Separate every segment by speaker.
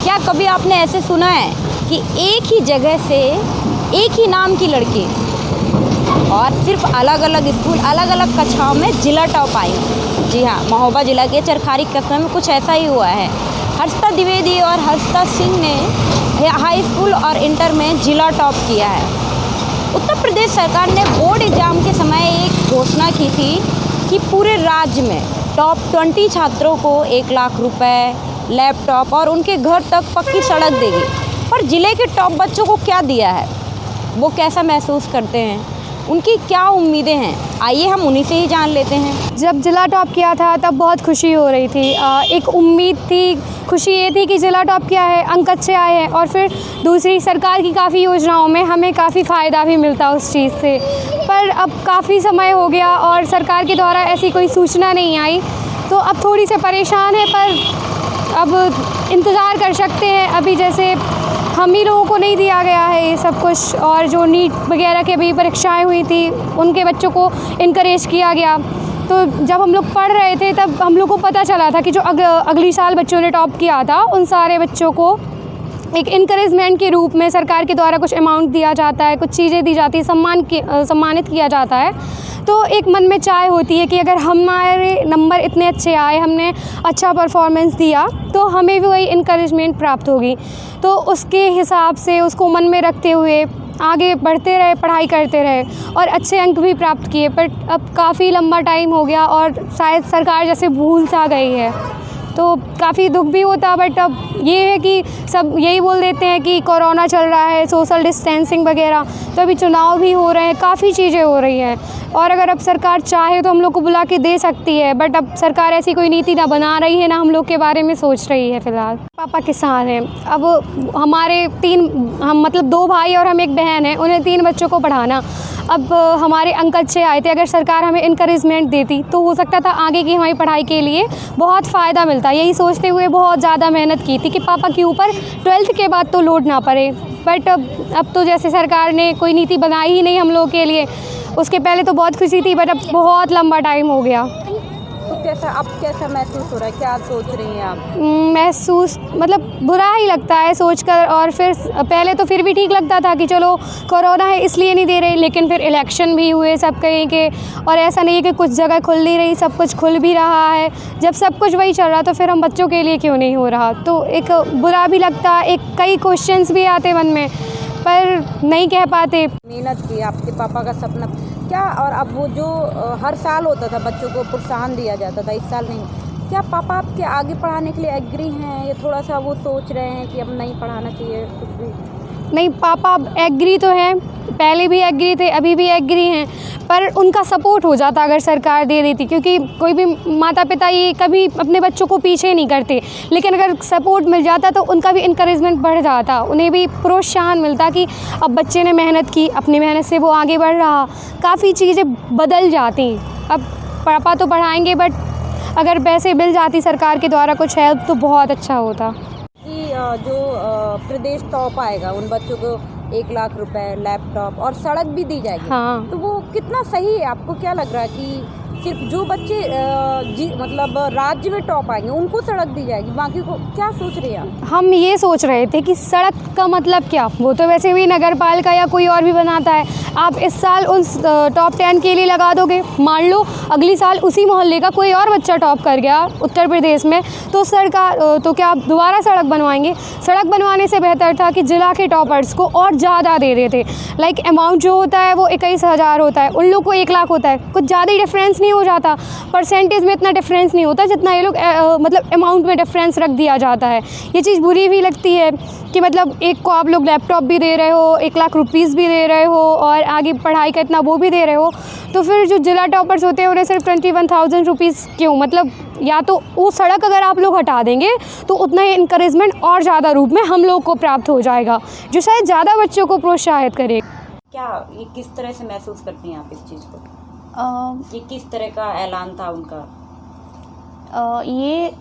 Speaker 1: क्या कभी आपने ऐसे सुना है कि एक ही जगह से एक ही नाम की लड़की और सिर्फ अलग अलग स्कूल अलग अलग कक्षाओं में जिला टॉप आई? जी हाँ, महोबा जिला के चरखारी कस्बे में कुछ ऐसा ही हुआ है। हर्षिता द्विवेदी और हर्षिता सिंह ने हाई स्कूल और इंटर में जिला टॉप किया है। उत्तर प्रदेश सरकार ने बोर्ड एग्जाम के समय एक घोषणा की थी कि पूरे राज्य में टॉप 20 छात्रों को 1 लाख रुपए, लैपटॉप और उनके घर तक पक्की सड़क देगी। पर ज़िले के टॉप बच्चों को क्या दिया है, वो कैसा महसूस करते हैं, उनकी क्या उम्मीदें हैं, आइए हम उन्हीं से ही जान लेते हैं।
Speaker 2: जब जिला टॉप किया था तब बहुत खुशी हो रही थी। एक उम्मीद थी, खुशी ये थी कि जिला टॉप किया है, अंक अच्छे आए हैं और फिर दूसरी सरकार की काफ़ी योजनाओं में हमें काफ़ी फ़ायदा भी मिलता उस चीज़ से। पर अब काफ़ी समय हो गया और सरकार के द्वारा ऐसी कोई सूचना नहीं आई, तो अब थोड़ी से परेशान है। पर अब इंतज़ार कर सकते हैं। अभी जैसे हम ही लोगों को नहीं दिया गया है ये सब कुछ, और जो नीट वगैरह की अभी परीक्षाएं हुई थी उनके बच्चों को इनकरेज किया गया। तो जब हम लोग पढ़ रहे थे तब हम लोग को पता चला था कि जो अगली साल बच्चों ने टॉप किया था उन सारे बच्चों को एक इनकरेजमेंट के रूप में सरकार के द्वारा कुछ अमाउंट दिया जाता है, कुछ चीज़ें दी जाती है, सम्मानित किया जाता है। तो एक मन में चाह होती है कि अगर हमारे नंबर इतने अच्छे आए, हमने अच्छा परफॉर्मेंस दिया, तो हमें भी वही इनकरेजमेंट प्राप्त होगी। तो उसके हिसाब से उसको मन में रखते हुए आगे बढ़ते रहे, पढ़ाई करते रहे और अच्छे अंक भी प्राप्त किए। पर अब काफ़ी लंबा टाइम हो गया और शायद सरकार जैसे भूल सा गई है, तो काफ़ी दुख भी होता। बट अब ये है कि सब यही बोल देते हैं कि कोरोना चल रहा है, सोशल डिस्टेंसिंग वगैरह, तो अभी चुनाव भी हो रहे हैं, काफ़ी चीज़ें हो रही हैं। और अगर अब सरकार चाहे तो हम लोग को बुला के दे सकती है, बट अब सरकार ऐसी कोई नीति ना बना रही है, ना हम लोग के बारे में सोच रही है फ़िलहाल। पापा किसान हैं। अब हमारे हम मतलब 2 भाई और हम एक बहन हैं, उन्हें 3 बच्चों को पढ़ाना। अब हमारे अंक अच्छे आए थे, अगर सरकार हमें इनकरेजमेंट देती तो हो सकता था आगे की हमारी पढ़ाई के लिए बहुत फ़ायदा मिलता। यही सोचते हुए बहुत ज़्यादा मेहनत की थी कि पापा के ऊपर 12th के बाद तो लोड ना पड़े। बट अब तो जैसे सरकार ने कोई नीति बनाई ही नहीं हम लोग के लिए। उसके पहले तो बहुत खुशी थी, बट अब बहुत लंबा टाइम हो गया।
Speaker 1: तो कैसा महसूस हो रहा है, क्या सोच रही हैं आप?
Speaker 2: महसूस मतलब बुरा ही लगता है सोचकर। और फिर पहले तो फिर भी ठीक लगता था कि चलो कोरोना है इसलिए नहीं दे रहे, लेकिन फिर इलेक्शन भी हुए सब कहीं के, और ऐसा नहीं है कि कुछ जगह खुल नहीं रही, सब कुछ खुल भी रहा है। जब सब कुछ वही चल रहा तो फिर हम बच्चों के लिए क्यों नहीं हो रहा, तो एक बुरा भी लगता, एक कई क्वेश्चंस भी आते मन में, पर नहीं कह पाते।
Speaker 1: मेहनत की आपके पापा का सपना क्या, और अब वो जो हर साल होता था बच्चों को प्रोत्साहन दिया जाता था, इस साल नहीं, क्या पापा आपके आगे पढ़ाने के लिए एग्री हैं या थोड़ा सा वो सोच रहे हैं कि अब नहीं पढ़ाना चाहिए कुछ भी?
Speaker 2: नहीं, पापा अब एग्री तो हैं, पहले भी एग्री थे, अभी भी एग्री हैं। पर उनका सपोर्ट हो जाता अगर सरकार दे देती, क्योंकि कोई भी माता पिता ये कभी अपने बच्चों को पीछे नहीं करते, लेकिन अगर सपोर्ट मिल जाता तो उनका भी इनकरेजमेंट बढ़ जाता, उन्हें भी प्रोत्साहन मिलता कि अब बच्चे ने मेहनत की, अपनी मेहनत से वो आगे बढ़ रहा, काफ़ी चीज़ें बदल जाती। अब पापा तो पढ़ाएंगे, बट अगर पैसे मिल जाती सरकार के द्वारा कुछ हेल्प तो बहुत अच्छा होता।
Speaker 1: कि जो प्रदेश टॉप आएगा उन बच्चों को 1 लाख रुपए, लैपटॉप और सड़क भी दी जाएगी।
Speaker 2: हाँ।
Speaker 1: तो वो कितना सही है, आपको क्या लग रहा है कि सिर्फ जो बच्चे मतलब राज्य में टॉप आएंगे उनको सड़क दी जाएगी, बाकी को क्या सोच रहे हैं आप?
Speaker 2: हम ये सोच रहे थे कि सड़क का मतलब क्या, वो तो वैसे भी नगर पालिका या कोई और भी बनाता है। आप इस साल उन टॉप 10 के लिए लगा दोगे, मान लो अगली साल उसी मोहल्ले का कोई और बच्चा टॉप कर गया उत्तर प्रदेश में, तो सरकार तो क्या आप दोबारा सड़क बनवाएंगे? सड़क बनवाने से बेहतर था कि जिला के टॉपर्स को और ज़्यादा दे देते। लाइक अमाउंट जो होता है वो 21,000 होता है, उन लोग को 1 लाख होता है, कुछ ज़्यादा ही डिफरेंस नहीं हो जाता, परसेंटेज में इतना डिफरेंस नहीं होता जितना ये लोग मतलब अमाउंट में डिफरेंस रख दिया जाता है। ये चीज़ बुरी भी लगती है कि मतलब एक को आप लोग लैपटॉप भी दे रहे हो, 1 लाख रुपीज़ भी दे रहे हो और आगे पढ़ाई का इतना वो भी दे रहे हो, तो फिर जो जिला टॉपर्स होते हैं उन्हें सिर्फ 21,000 रुपीज़ क्यों? मतलब या तो वो सड़क अगर आप लोग हटा देंगे तो उतना ही इंकरेजमेंट और ज़्यादा रूप में हम लोग को प्राप्त हो जाएगा, जो शायद ज़्यादा बच्चों को प्रोत्साहित करे।
Speaker 1: क्या ये किस तरह से महसूस करती हैं आप इस चीज़ को? ये किस तरह का ऐलान था उनका?
Speaker 3: ये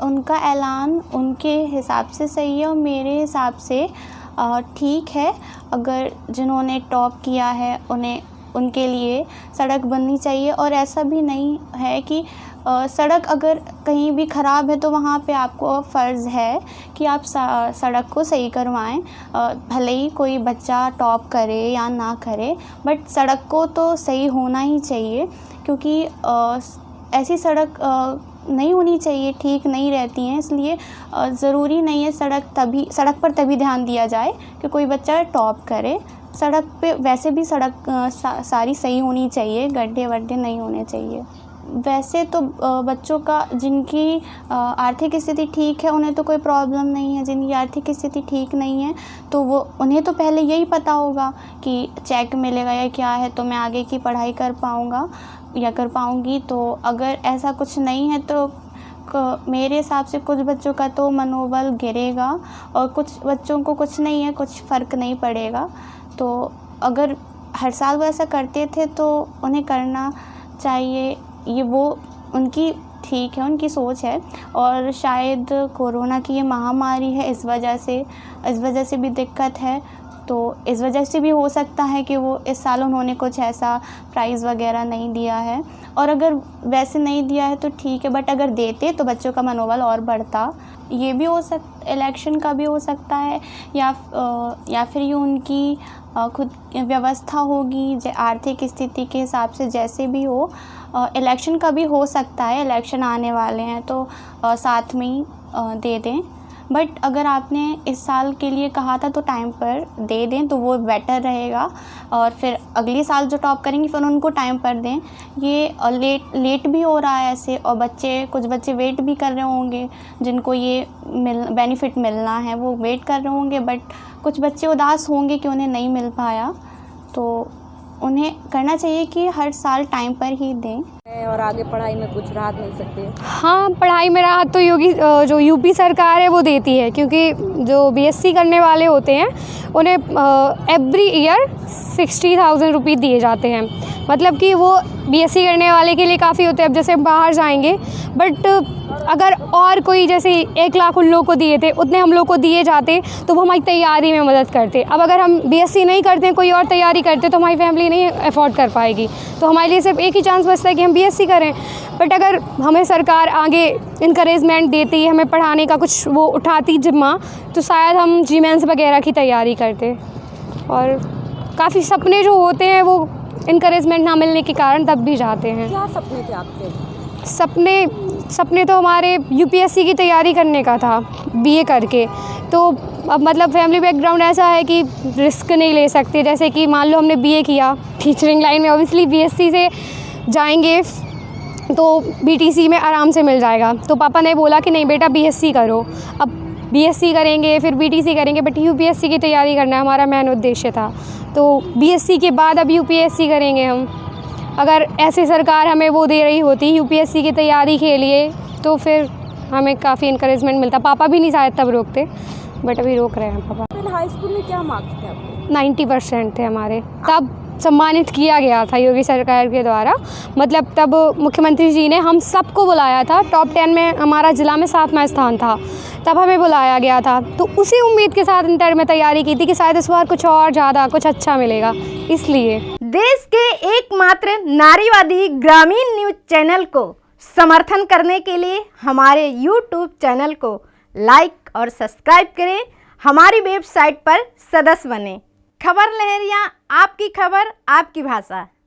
Speaker 3: उनका ऐलान उनके हिसाब से सही है और मेरे हिसाब से ठीक है। अगर जिन्होंने टॉप किया है उन्हें उनके लिए सड़क बननी चाहिए, और ऐसा भी नहीं है कि सड़क अगर कहीं भी ख़राब है तो वहाँ पे आपको फ़र्ज़ है कि आप सड़क को सही करवाएं। भले ही कोई बच्चा टॉप करे या ना करे, बट सड़क को तो सही होना ही चाहिए, क्योंकि ऐसी सड़क नहीं होनी चाहिए, ठीक नहीं रहती हैं। इसलिए ज़रूरी नहीं है सड़क पर तभी ध्यान दिया जाए कि कोई बच्चा टॉप करे। सड़क पे वैसे भी सड़क सारी सही होनी चाहिए, गड्ढे वड्ढे नहीं होने चाहिए। वैसे तो बच्चों का जिनकी आर्थिक स्थिति ठीक है उन्हें तो कोई प्रॉब्लम नहीं है। जिनकी आर्थिक स्थिति ठीक नहीं है तो उन्हें तो पहले यही पता होगा कि चेक मिलेगा या क्या है तो मैं आगे की पढ़ाई कर पाऊँगा या कर पाऊँगी। तो अगर ऐसा कुछ नहीं है तो मेरे हिसाब से कुछ बच्चों का तो मनोबल गिरेगा और कुछ बच्चों को कुछ नहीं है, कुछ फ़र्क नहीं पड़ेगा। तो अगर हर साल वो ऐसा करते थे तो उन्हें करना चाहिए। ये वो उनकी ठीक है, उनकी सोच है। और शायद कोरोना की ये महामारी है, इस वजह से भी दिक्कत है। तो इस वजह से भी हो सकता है कि वो इस साल उन्होंने कुछ ऐसा प्राइज़ वगैरह नहीं दिया है। और अगर वैसे नहीं दिया है तो ठीक है, बट अगर देते तो बच्चों का मनोबल और बढ़ता। ये भी इलेक्शन का भी हो सकता है या फिर ये उनकी खुद व्यवस्था होगी आर्थिक स्थिति के हिसाब से, जैसे भी हो। इलेक्शन का भी हो सकता है, इलेक्शन आने वाले हैं तो साथ में ही दे दें। बट अगर आपने इस साल के लिए कहा था तो टाइम पर दे दें तो वो बेटर रहेगा। और फिर अगले साल जो टॉप करेंगे फिर उनको टाइम पर दें। ये लेट भी हो रहा है ऐसे, और कुछ बच्चे वेट भी कर रहे होंगे जिनको ये बेनिफिट मिलना है, वो वेट कर रहे होंगे। बट कुछ बच्चे उदास होंगे कि उन्हें नहीं मिल पाया, तो उन्हें करना चाहिए कि हर साल टाइम पर ही दें।
Speaker 1: और आगे पढ़ाई में कुछ राहत मिल सकती है?
Speaker 2: हाँ, पढ़ाई में राहत तो जो यूपी सरकार है वो देती है, क्योंकि जो बीएससी करने वाले होते हैं उन्हें एवरी ईयर 60,000 रुपये दिए जाते हैं। मतलब कि वो बीएससी करने वाले के लिए काफ़ी होते हैं। अब जैसे बाहर जाएंगे, बट अगर और कोई जैसे 1 लाख उन लोगों को दिए थे उतने हम लोग को दिए जाते तो वो हमारी तैयारी में मदद करते। अब अगर हम बीएससी नहीं करते, कोई और तैयारी करते तो हमारी फैमिली नहीं अफोर्ड कर पाएगी। तो हमारे लिए सिर्फ एक ही चांस बचता है कि हम बीएससी करें। बट अगर हमें सरकार आगे इनकरेजमेंट देती, हमें पढ़ाने का कुछ वो उठाती जिम्मा, तो शायद हम जी-मेंस वगैरह की तैयारी करते। और काफ़ी सपने जो होते हैं वो इनकरेजमेंट ना मिलने के कारण दब भी जाते हैं।
Speaker 1: क्या सपने थे आपके?
Speaker 2: सपने तो हमारे यूपीएससी की तैयारी करने का था, बीए करके। तो अब मतलब फैमिली बैकग्राउंड ऐसा है कि रिस्क नहीं ले सकते। जैसे कि मान लो हमने बीए किया, टीचरिंग लाइन में ऑब्वियसली बीएससी से जाएंगे तो बीटीसी में आराम से मिल जाएगा। तो पापा ने बोला कि नहीं बेटा बीएससी करो। अब बीएससी करेंगे फिर बीटीसी करेंगे, बट यूपीएससी की तैयारी करना हमारा मेन उद्देश्य था। तो बीएससी के बाद अब यूपीएससी करेंगे हम। अगर ऐसे सरकार हमें वो दे रही होती यूपीएससी की तैयारी के लिए तो फिर हमें काफ़ी इनकरेजमेंट मिलता। पापा भी नहीं शायद तब रोकते, बट अभी रोक रहे हैं पापा।
Speaker 1: फिर हाई स्कूल में क्या मार्क्स थे आपके?
Speaker 2: 90% थे हमारे। तब सम्मानित किया गया था योगी सरकार के द्वारा। मतलब तब मुख्यमंत्री जी ने हम सबको बुलाया था। टॉप 10 में हमारा ज़िला में 7वां स्थान था, तब हमें बुलाया गया था। तो उसी उम्मीद के साथ इंटर में तैयारी की थी कि शायद इस बार कुछ और ज़्यादा कुछ अच्छा मिलेगा। इसलिए
Speaker 4: देश के एकमात्र नारीवादी ग्रामीण न्यूज़ चैनल को समर्थन करने के लिए हमारे YouTube चैनल को लाइक और सब्सक्राइब करें। हमारी वेबसाइट पर सदस्य बनें। खबर लहरिया, आपकी खबर आपकी भाषा।